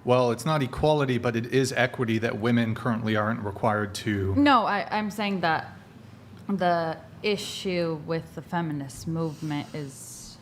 Well, it's not equality, but it is equity that women currently aren't required to. No, I'm saying that the issue with the feminist movement is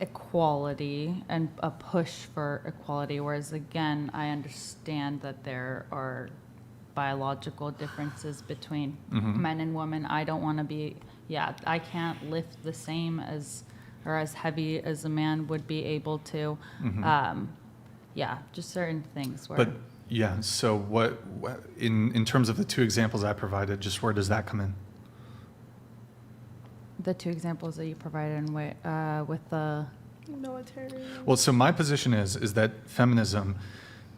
equality and a push for equality, whereas again, I understand that there are biological differences between men and women. I don't want to be, I can't lift the same as or as heavy as a man would be able to. Just certain things where. But yeah, so what in terms of the two examples I provided, just where does that come in? The two examples that you provided with the military. Well, so my position is that feminism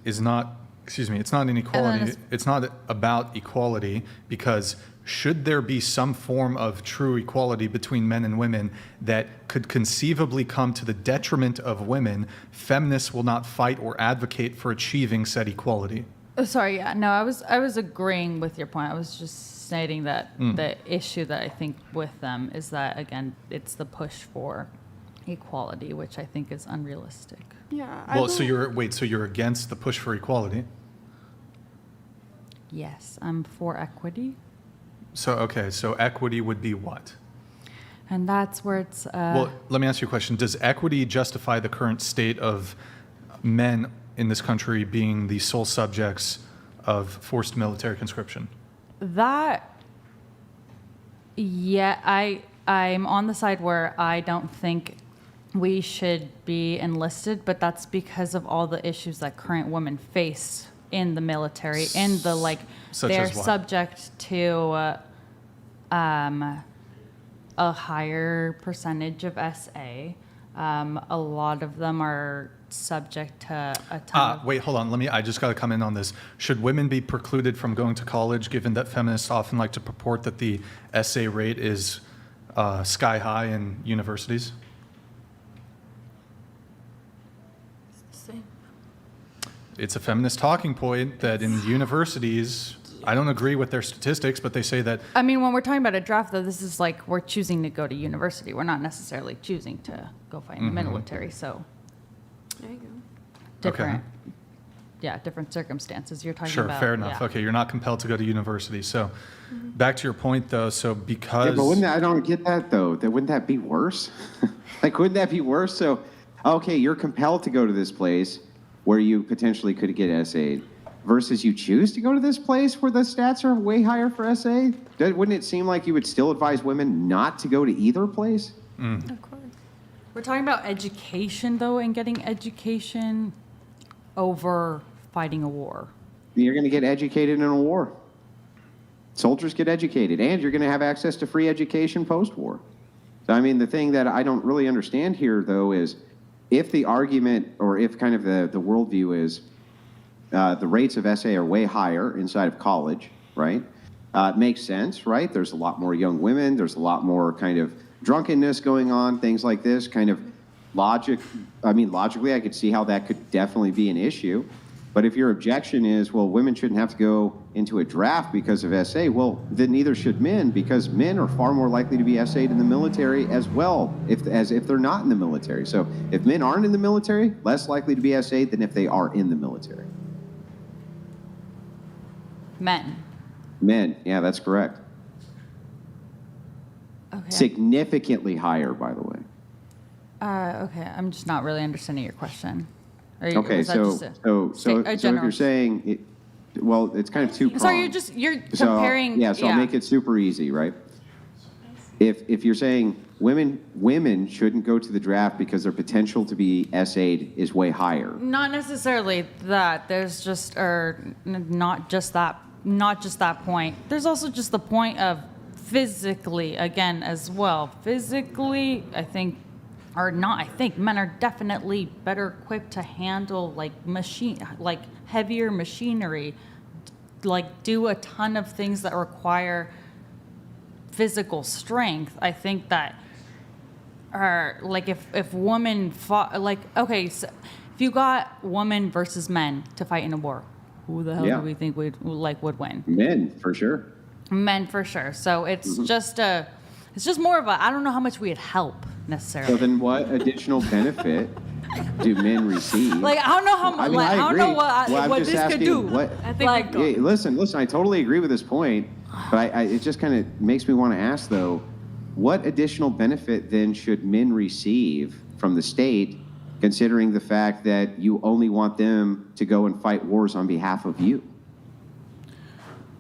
is not, it's not inequality. It's not about equality, because should there be some form of true equality between men and women that could conceivably come to the detriment of women, feminists will not fight or advocate for achieving said equality. Sorry, no, I was agreeing with your point. I was just stating that the issue that I think with them is that, again, it's the push for equality, which I think is unrealistic. Yeah. Well, so you're against the push for equality? Yes, I'm for equity. So equity would be what? And that's where it's... Well, let me ask you a question. Does equity justify the current state of men in this country being the sole subjects of forced military conscription? I'm on the side where I don't think we should be enlisted, but that's because of all the issues that current women face in the military, in the they're subject to a higher percentage of SA. A lot of them are subject to a ton of... Wait, hold on. I just got to come in on this. Should women be precluded from going to college, given that feminists often like to purport that the SA rate is sky high in universities? It's a feminist talking point that in universities, I don't agree with their statistics, but they say that... I mean, when we're talking about a draft, though, this is like we're choosing to go to university. We're not necessarily choosing to go fight in the military, so... There you go. Different, different circumstances you're talking about. Sure, fair enough. Yeah. Okay, you're not compelled to go to university. So back to your point, though, so because... Yeah, but I don't get that, though. Wouldn't that be worse? Wouldn't that be worse? So, okay, you're compelled to go to this place where you potentially could get SA'd, versus you choose to go to this place where the stats are way higher for SA? Wouldn't it seem like you would still advise women not to go to either place? Of course. We're talking about education, though, and getting education over fighting a war. You're going to get educated in a war. Soldiers get educated, and you're going to have access to free education post-war. So, I mean, the thing that I don't really understand here, though, is if the argument, or if kind of the worldview is the rates of SA are way higher inside of college, right? It makes sense, right? There's a lot more young women. There's a lot more kind of drunkenness going on, things like this, kind of logically, I could see how that could definitely be an issue. But if your objection is, well, women shouldn't have to go into a draft because of SA, well, then neither should men, because men are far more likely to be SA'd in the military as well, as if they're not in the military. So if men aren't in the military, less likely to be SA'd than if they are in the military. Men, yeah, that's correct. Okay. Significantly higher, by the way. Okay, I'm just not really understanding your question. Okay, so if you're saying, it's kind of two-pronged. Sorry, you're comparing. I'll make it super easy, right? If you're saying women shouldn't go to the draft because their potential to be SA'd is way higher. Not necessarily that. There's just, not just that point. There's also just the point of physically, again, as well. Physically, men are definitely better equipped to handle heavier machinery, do a ton of things that require physical strength. I think that if women fought, so if you got women versus men to fight in a war, who the hell do we think would win? Men, for sure. Men, for sure. So it's just more of a, I don't know how much we'd help necessarily. So then what additional benefit do men receive? Like, I don't know how much. I mean, Like, I don't know agree. Well, I'm what just this could asking do. what- I think Like, we Hey, listen, I totally agree with this point, but it just kind of makes me want to ask, though, what additional benefit then should men receive from the state, considering the fact that you only want them to go and fight wars on behalf of you?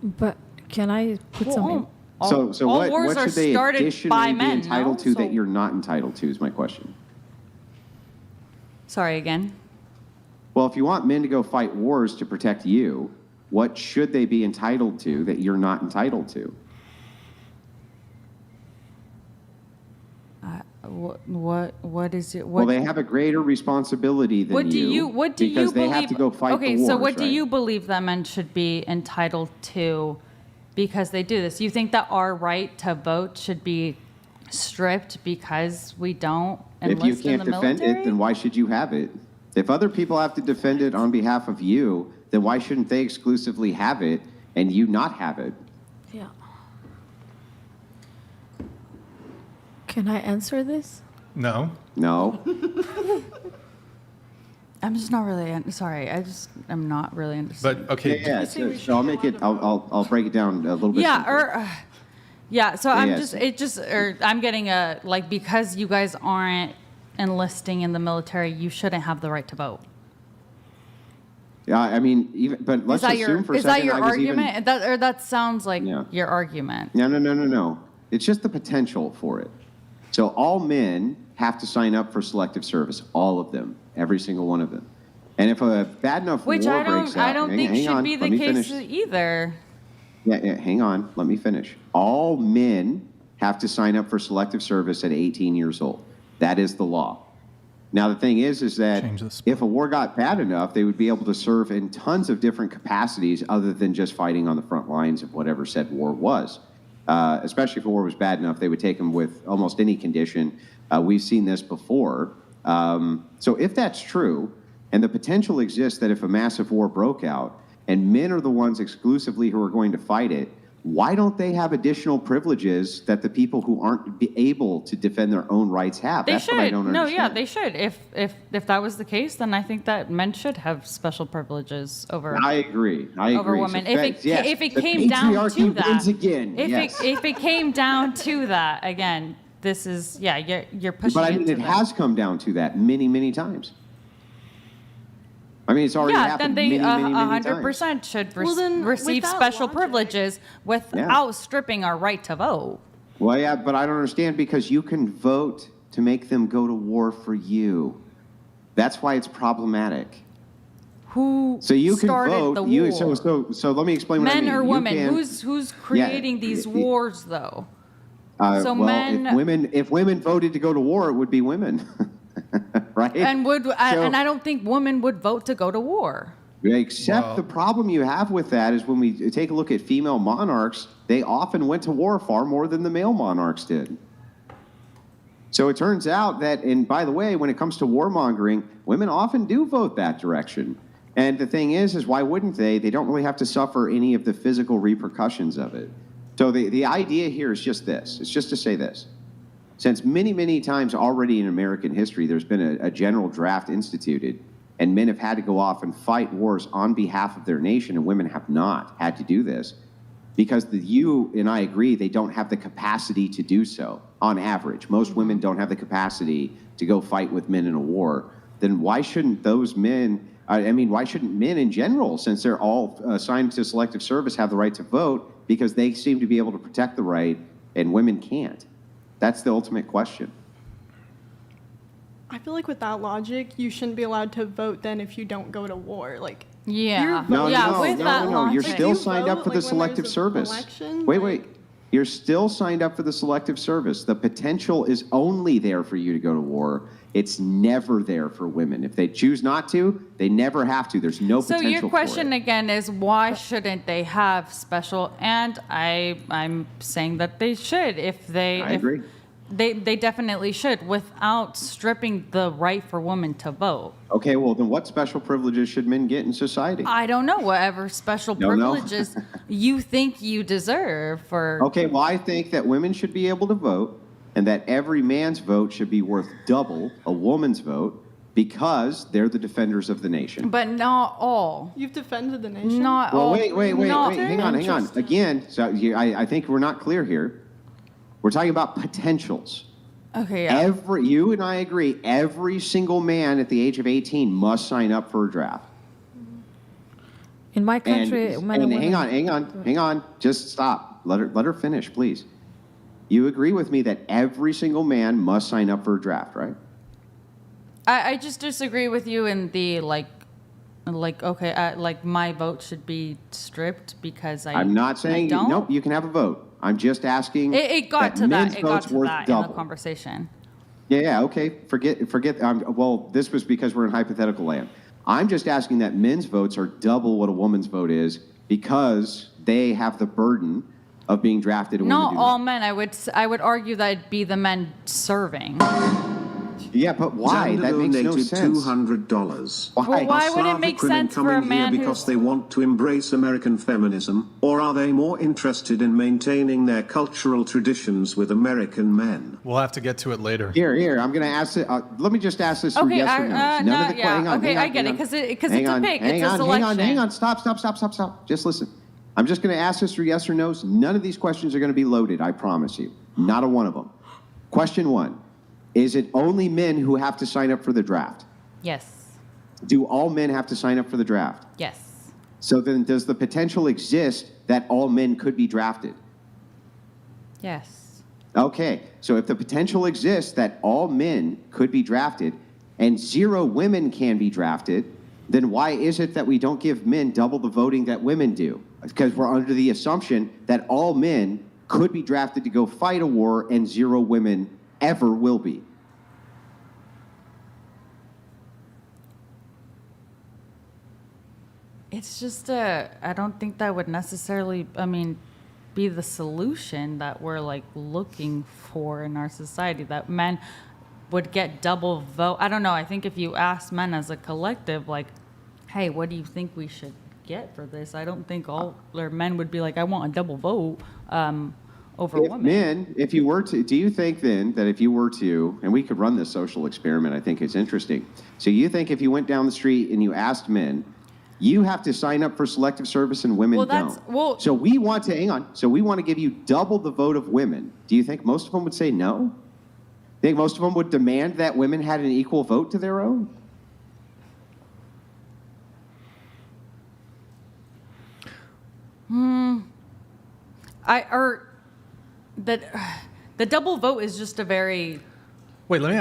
But can I put well, some? So all what wars are should they started additionally by be men, entitled no? to So- that you're not entitled to is my question. Sorry again. Well, if you want men to go fight wars to protect you, what should they be entitled to that you're not entitled to? What is it? Well, What, they have a greater responsibility than what do you? What do you because believe? they have to go fight okay, the wars, so what do right? you believe that men should be entitled to because they do this? You think that our right to vote should be stripped because we don't If you enlist in can't the defend military? it, then why should you have it? If other people have to defend it on behalf of you, then why shouldn't they exclusively have it and you not have it? Yeah. Can I answer this? No. No. I'm just not really sorry. I'm not really interested. But okay. Yeah. think we So should I'll be make it. allowed to I'll break it down a little bit. Yeah, simpler. yeah. So I'm Yes. I'm getting a like because you guys aren't enlisting in the military, you shouldn't have the right to vote. Yeah, I mean, even but let's is that assume your for a is second that your I was even- argument? That sounds like Yeah. your argument. No. It's just the potential for it. So all men have to sign up for selective service, all of them, every single one of them. And if a bad enough Which war I breaks don't out, I don't hang- think hang should on, be the let me case finish. either. Yeah, hang on, let me finish. All men have to sign up for selective service at 18 years old. That is the law. Now the thing is that Change this. if a war got bad enough, they would be able to serve in tons of different capacities other than just fighting on the front lines of whatever said war was. Especially if a war was bad enough, they would take them with almost any condition. We've seen this before. So if that's true, and the potential exists that if a massive war broke out, and men are the ones exclusively who are going to fight it, why don't they have additional privileges that the people who aren't able to defend their own rights have? They That's should. what I don't No, understand. yeah, they should. If that was the case, then I think that men should have special privileges over I agree. over So women. that- yes, If it the came down to patriarchy that, wins again. if yes. if it came down to that again, this is you're pushing. But I mean, to it the- has come down to that many, many times. I mean, it's already Yeah, happened then they many, many, many 100% should Well, then, receive without special logic- privileges without stripping our right to vote. Well, yeah, but I don't understand because you can vote to make them go to war for you. That's why it's problematic. Who So you can started vote. the You war? so let me explain what I Men mean. or You women? can- Who's creating these y- wars though? so well, men- if women voted to go to war, it would be women, right? And So- and I don't think women would vote to go to war. Except Well- the problem you have with that is when we take a look at female monarchs, they often went to war far more than the male monarchs did. So it turns out that, and by the way, when it comes to warmongering, women often do vote that direction. And the thing is why wouldn't they? They don't really have to suffer any of the physical repercussions of it. So the idea here is just this. It's just to say this. Since many, many times already in American history, there's been a general draft instituted, and men have had to go off and fight wars on behalf of their nation, and women have not had to do this, because you and I agree they don't have the capacity to do so on average. Most women don't have the capacity to go fight with men in a war. Then why shouldn't those men, why shouldn't men in general, since they're all assigned to selective service, have the right to vote because they seem to be able to protect the right and women can't? That's the ultimate question. I feel like with that logic, you shouldn't be allowed to vote then if you don't go to war. Like, Yeah. You're No, yeah, no, with no, that no, no. You're logic. still you signed up vote, for the like, when selective there's an service. election, Wait, like- wait. You're still signed up for the selective service. The potential is only there for you to go to war. It's never there for women. If they choose not to, they never have to. There's no So potential your question for it. again is why shouldn't they have special? And I'm saying that they should if they. I if- agree. They definitely should without stripping the right for women to vote. Okay, well, then what special privileges should men get in society? I don't know whatever special No, no. privileges you think you deserve for. Okay, well, I think that women should be able to vote and that every man's vote should be worth double a woman's vote because they're the defenders of the nation. But not all. You've defended the nation. Not Well, all. wait. not- Hang on. Interesting. Again, so I think we're not clear here. We're talking about potentials. Okay, yeah. You and I agree, every single man at the age of 18 must sign up for a draft. In my country, men and women. Hang on. Just stop. Let her finish, please. You agree with me that every single man must sign up for a draft, right? I just disagree with you in the like my vote should be stripped because I'm not saying don't. nope. You can have a vote. I'm just asking. It got to men's that. It got votes to worth that in the double. conversation. Yeah. Okay. Forget. Well, this was because we're in hypothetical land. I'm just asking that men's votes are double what a woman's vote is because they have the burden of being drafted. And Not women do all not. men. I would argue that it'd be the men serving. Yeah, but why? Xander That makes no donated sense. $200. Why? Well, why Are would it Slavic make women sense for a coming here man because who's they want to embrace American feminism, or are they more interested in maintaining their cultural traditions with American men? We'll have to get to it later. Here. I'm going to ask it. Let me just ask this through Okay, yes or no. Hang on, okay, hang on, I get hang it on. because it's Hang a on, pick. hang It's a on, selection. Hang on. Stop. Just listen. I'm just going to ask this through yes or no's. None of these questions are going to be loaded, I promise you. Not a one of them. Question 1. Is it only men who have to sign up for the draft? Yes. Do all men have to sign up for the draft? Yes. So then does the potential exist that all men could be drafted? Yes. Okay, so if the potential exists that all men could be drafted and 0 women can be drafted, then why is it that we don't give men double the voting that women do? Because we're under the assumption that all men could be drafted to go fight a war and 0 women ever will be. It's just I don't think that would necessarily, be the solution that we're like looking for in our society, that men would get double vote. I don't know. I think if you ask men as a collective, like, hey, what do you think we should get for this? I don't think all their men would be like, I want a double vote over If women. men, if you were to, do you think then that if you were to, and we could run this social experiment, I think it's interesting. So you think if you went down the street and you asked men, you have to sign up for selective service and women Well, don't. So we want to, hang on, so we want to give you double the vote of women. Do you think most of them would say no? Think most of them would demand that women had an equal vote to their own? The double vote is just a very Wait, let me